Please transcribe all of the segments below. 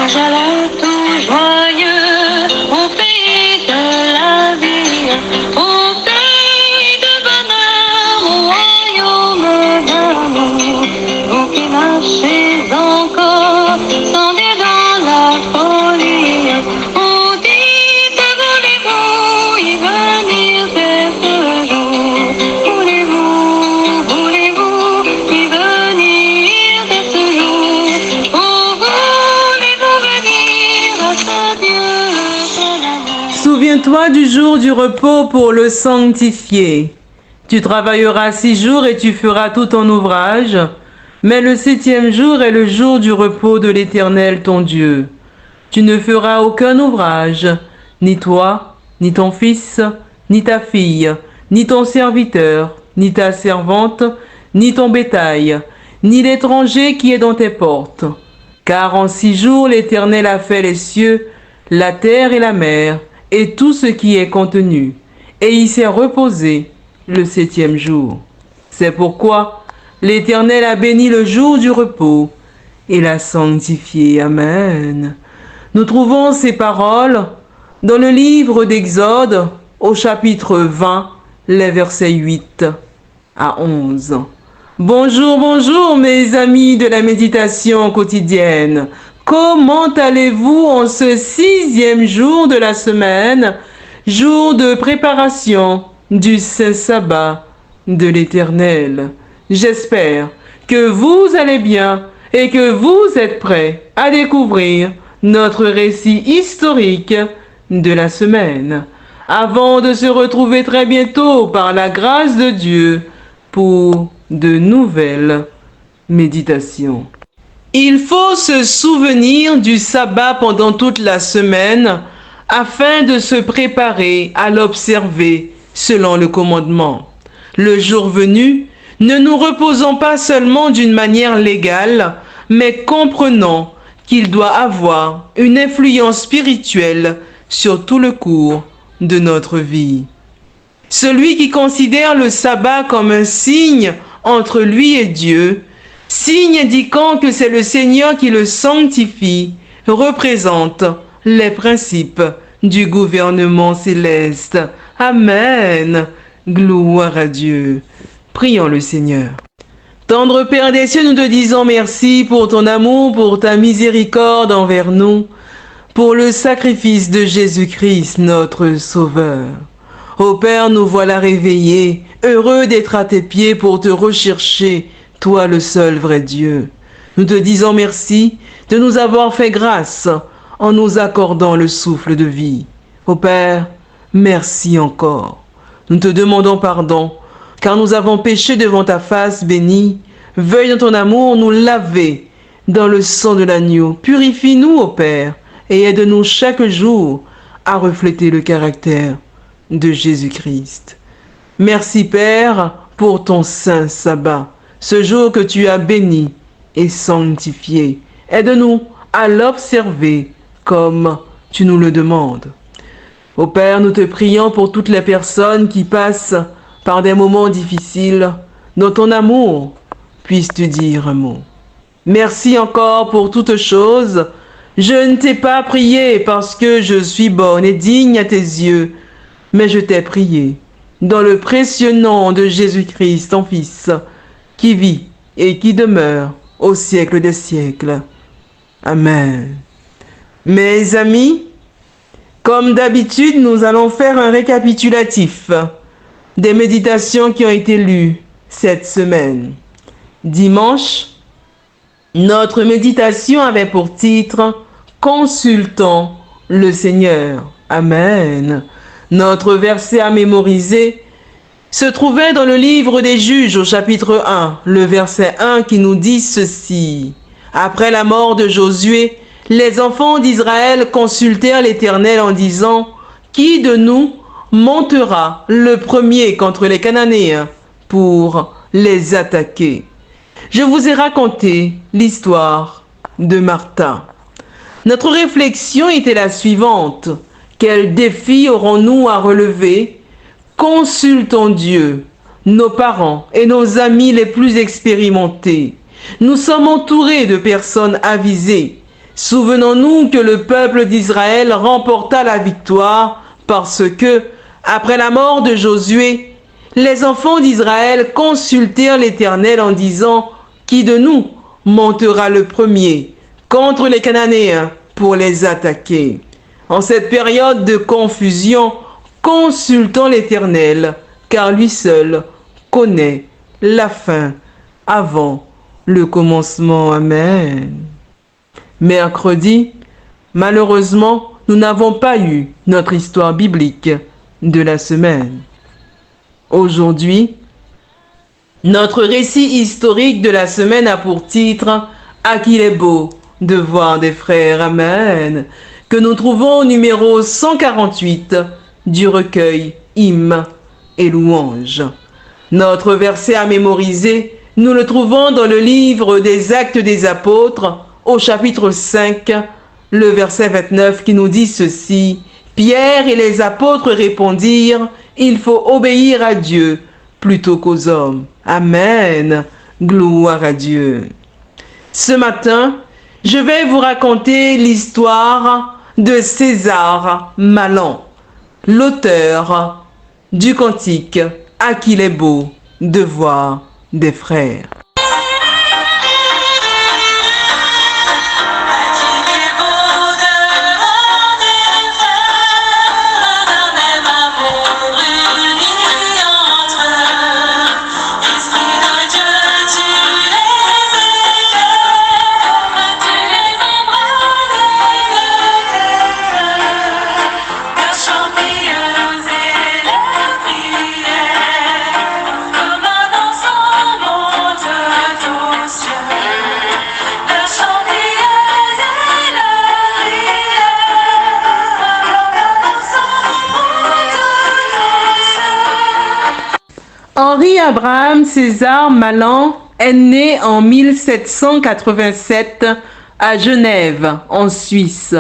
Jerusalem tout joyeux, au pays de la vie, au pays de bonheur, au royaume d'amour. Vous qui marchez encore, sans Dieu dans la folie, on dit que voulez-vous y venir dès ce jour? Voulez-vous y venir dès ce jour? Oh, voulez-vous venir à ce Dieu de l'amour? Souviens-toi du jour du repos pour le sanctifier. Tu travailleras 6 jours et tu feras tout ton ouvrage, mais le 7e jour est le jour du repos de l'Éternel ton Dieu. Tu ne feras aucun ouvrage, ni toi, ni ton fils, ni ta fille, ni ton serviteur, ni ta servante, ni ton bétail, ni l'étranger qui est dans tes portes. Car en 6 jours l'Éternel a fait les cieux, la terre et la mer, et tout ce qui est contenu, et il s'est reposé le 7e jour. C'est pourquoi l'Éternel a béni le jour du repos et l'a sanctifié. Amen. Nous trouvons ces paroles dans le livre d'Exode au chapitre 20, les versets 8 à 11. Bonjour, bonjour mes amis de la méditation quotidienne. Comment allez-vous en ce 6e jour de la semaine, jour de préparation du saint sabbat de l'Éternel? J'espère que vous allez bien et que vous êtes prêts à découvrir notre récit historique de la semaine, avant de se retrouver très bientôt par la grâce de Dieu pour de nouvelles méditations. Il faut se souvenir du sabbat pendant toute la semaine afin de se préparer à l'observer selon le commandement. Le jour venu, ne nous reposons pas seulement d'une manière légale, mais comprenons qu'il doit avoir une influence spirituelle sur tout le cours de notre vie. Celui qui considère le sabbat comme un signe entre lui et Dieu, signe indiquant que c'est le Seigneur qui le sanctifie, représente les principes du gouvernement céleste. Amen. Gloire à Dieu. Prions le Seigneur. Tendre Père des cieux, nous te disons merci pour ton amour, pour ta miséricorde envers nous, pour le sacrifice de Jésus-Christ, notre Sauveur. Ô Père, nous voilà réveillés, heureux d'être à tes pieds pour te rechercher, toi le seul vrai Dieu. Nous te disons merci de nous avoir fait grâce en nous accordant le souffle de vie. Ô Père, merci encore. Nous te demandons pardon, car nous avons péché devant ta face bénie. Veuille dans ton amour nous laver dans le sang de l'agneau. Purifie-nous, ô Père, et aide-nous chaque jour à refléter le caractère de Jésus-Christ. Merci, Père, pour ton saint sabbat, ce jour que tu as béni et sanctifié. Aide-nous à l'observer comme tu nous le demandes. Ô Père, nous te prions pour toutes les personnes qui passent par des moments difficiles. Dans ton amour, puisses-tu dire un mot. Merci encore pour toutes choses. Je ne t'ai pas prié parce que je suis bonne et digne à tes yeux, mais je t'ai prié dans le précieux nom de Jésus-Christ, ton Fils, qui vit et qui demeure au siècle des siècles. Amen. Mes amis, comme d'habitude, nous allons faire un récapitulatif des méditations qui ont été lues cette semaine. Dimanche, notre méditation avait pour titre « Consultons le Seigneur ». Amen. Notre verset à mémoriser se trouvait dans le livre des Juges au chapitre 1, le verset 1 qui nous dit ceci. Après la mort de Josué, les enfants d'Israël consultèrent l'Éternel en disant « Qui de nous montera le premier contre les Cananéens pour les attaquer ?» Je vous ai raconté l'histoire de Martha. Notre réflexion était la suivante. Quels défis aurons-nous à relever? Consultons Dieu, nos parents et nos amis les plus expérimentés. Nous sommes entourés de personnes avisées. Souvenons-nous que le peuple d'Israël remporta la victoire parce que, après la mort de Josué, les enfants d'Israël consultèrent l'Éternel en disant « Qui de nous montera le premier contre les Cananéens pour les attaquer ?» En cette période de confusion, consultons l'Éternel, car lui seul connaît la fin avant le commencement. Amen. Mercredi, malheureusement, nous n'avons pas eu notre histoire biblique de la semaine. Aujourd'hui, notre récit historique de la semaine a pour titre « À qu'il est beau de voir des frères ». Amen. Que nous trouvons au numéro 148 du recueil Hymnes et louanges. Notre verset à mémoriser, nous le trouvons dans le livre des Actes des Apôtres, au chapitre 5, le verset 29 qui nous dit ceci. Pierre et les apôtres répondirent, il faut obéir à Dieu plutôt qu'aux hommes. Amen. Gloire à Dieu. Ce matin, je vais vous raconter l'histoire de César Malan, l'auteur du cantique « À qu'il est beau de voir des frères ». Henri Abraham César Malan est né en 1787 à Genève, en Suisse.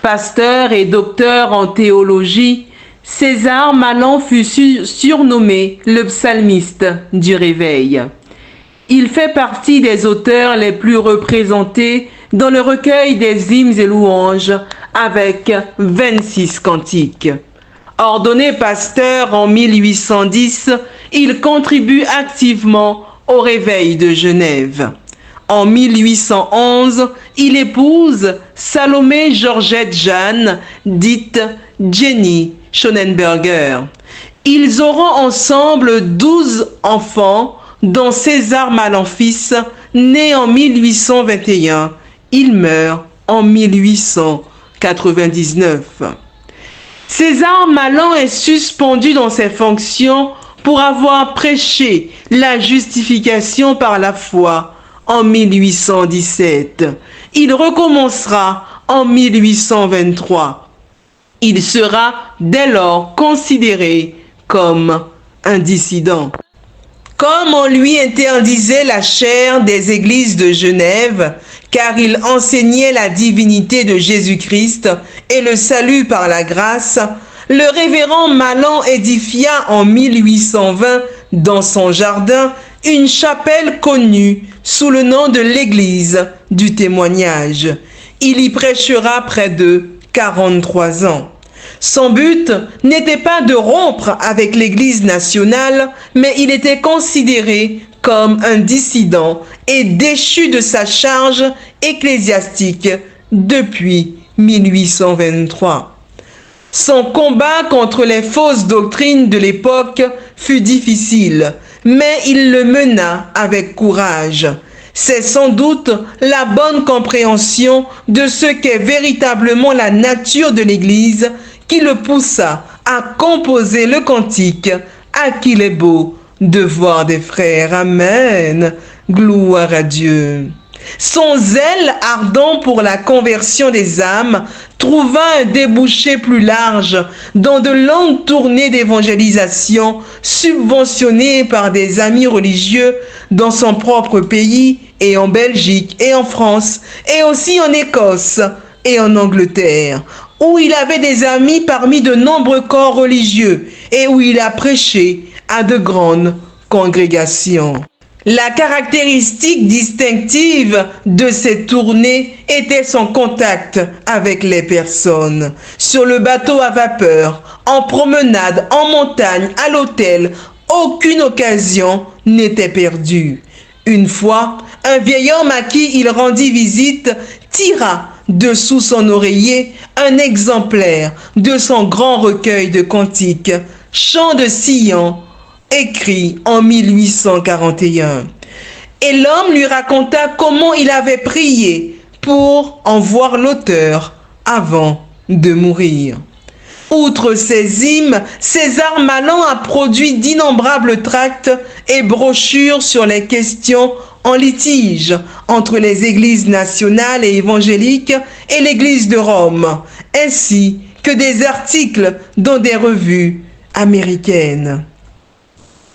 Pasteur et docteur en théologie, César Malan fut surnommé le psalmiste du réveil. Il fait partie des auteurs les plus représentés dans le recueil des hymnes et louanges avec 26 cantiques. Ordonné pasteur en 1810, il contribue activement au réveil de Genève. En 1811, il épouse Salomé Georgette Jeanne, dite Jenny Schonenberger. Ils auront ensemble 12 enfants, dont César Malan fils, né en 1821. Il meurt en 1899. César Malan est suspendu dans ses fonctions pour avoir prêché la justification par la foi en 1817. Il recommencera en 1823. Il sera dès lors considéré comme un dissident. Comme on lui interdisait la chaire des églises de Genève, car il enseignait la divinité de Jésus-Christ et le salut par la grâce, le révérend Malan édifia en 1820 dans son jardin une chapelle connue sous le nom de l'église du témoignage. Il y prêchera près de 43 ans. Son but n'était pas de rompre avec l'Église nationale, mais il était considéré comme un dissident et déchu de sa charge ecclésiastique depuis 1823. Son combat contre les fausses doctrines de l'époque fut difficile, mais il le mena avec courage. C'est sans doute la bonne compréhension de ce qu'est véritablement la nature de l'Église qui le poussa à composer le cantique « À qu'il est beau de voir des frères ». Amen. Gloire à Dieu. Son zèle ardent pour la conversion des âmes trouva un débouché plus large dans de longues tournées d'évangélisation subventionnées par des amis religieux dans son propre pays et en Belgique et en France et aussi en Écosse et en Angleterre, où il avait des amis parmi de nombreux corps religieux et où il a prêché à de grandes congrégations. La caractéristique distinctive de ces tournées était son contact avec les personnes. Sur le bateau à vapeur, en promenade, en montagne, à l'hôtel, aucune occasion n'était perdue. Une fois, un vieil homme à qui il rendit visite tira de sous son oreiller un exemplaire de son grand recueil de cantiques, Chants de Sion, écrit en 1841. Et l'homme lui raconta comment il avait prié pour en voir l'auteur avant de mourir. Outre ces hymnes, César Malan a produit d'innombrables tracts et brochures sur les questions en litige entre les églises nationales et évangéliques et l'Église de Rome, ainsi que des articles dans des revues américaines.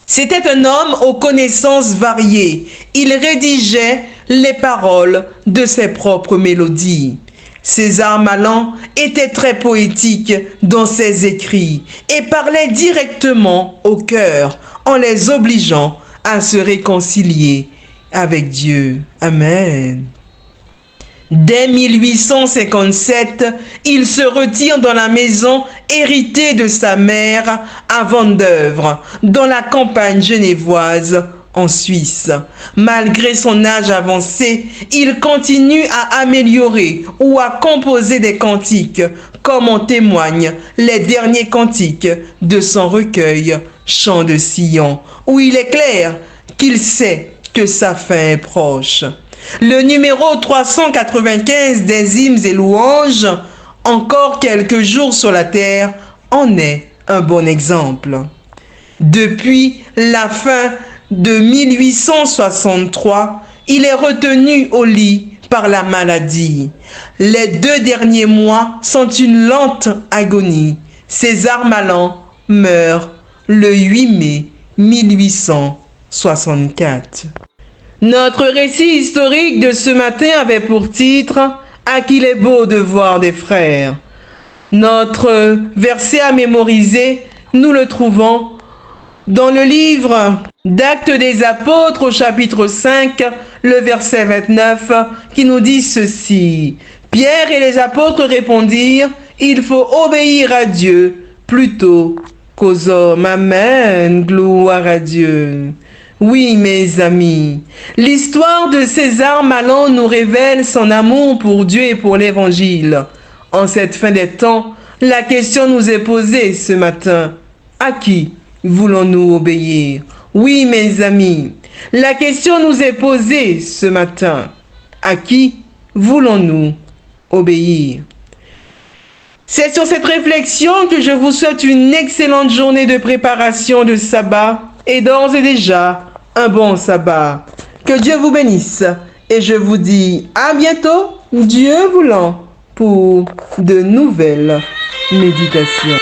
C'était un homme aux connaissances variées. Il rédigeait les paroles de ses propres mélodies. César Malan était très poétique dans ses écrits et parlait directement au cœur en les obligeant à se réconcilier avec Dieu. Amen. Dès 1857, il se retire dans la maison héritée de sa mère à Vendeuvre, dans la campagne genevoise, en Suisse. Malgré son âge avancé, il continue à améliorer ou à composer des cantiques, comme en témoignent les derniers cantiques de son recueil Chants de Sion, où il est clair qu'il sait que sa fin est proche. Le numéro 395 des hymnes et louanges, encore quelques jours sur la terre, en est un bon exemple. Depuis la fin de 1863, il est retenu au lit par la maladie. Les 2 derniers mois sont une lente agonie. César Malan meurt le 8 mai 1864. Notre récit historique de ce matin avait pour titre « À qu'il est beau de voir des frères ». Notre verset à mémoriser, nous le trouvons dans le livre d'Actes des Apôtres au chapitre 5, le verset 29, qui nous dit ceci. Pierre et les apôtres répondirent, il faut obéir à Dieu plutôt qu'aux hommes. Amen, gloire à Dieu. Oui, mes amis, l'histoire de César Malan nous révèle son amour pour Dieu et pour l'Évangile. En cette fin des temps, la question nous est posée ce matin. À qui voulons-nous obéir? Oui, mes amis, la question nous est posée ce matin. À qui voulons-nous obéir? C'est sur cette réflexion que je vous souhaite une excellente journée de préparation de sabbat et d'ores et déjà un bon sabbat. Que Dieu vous bénisse et je vous dis à bientôt, Dieu voulant, pour de nouvelles méditations.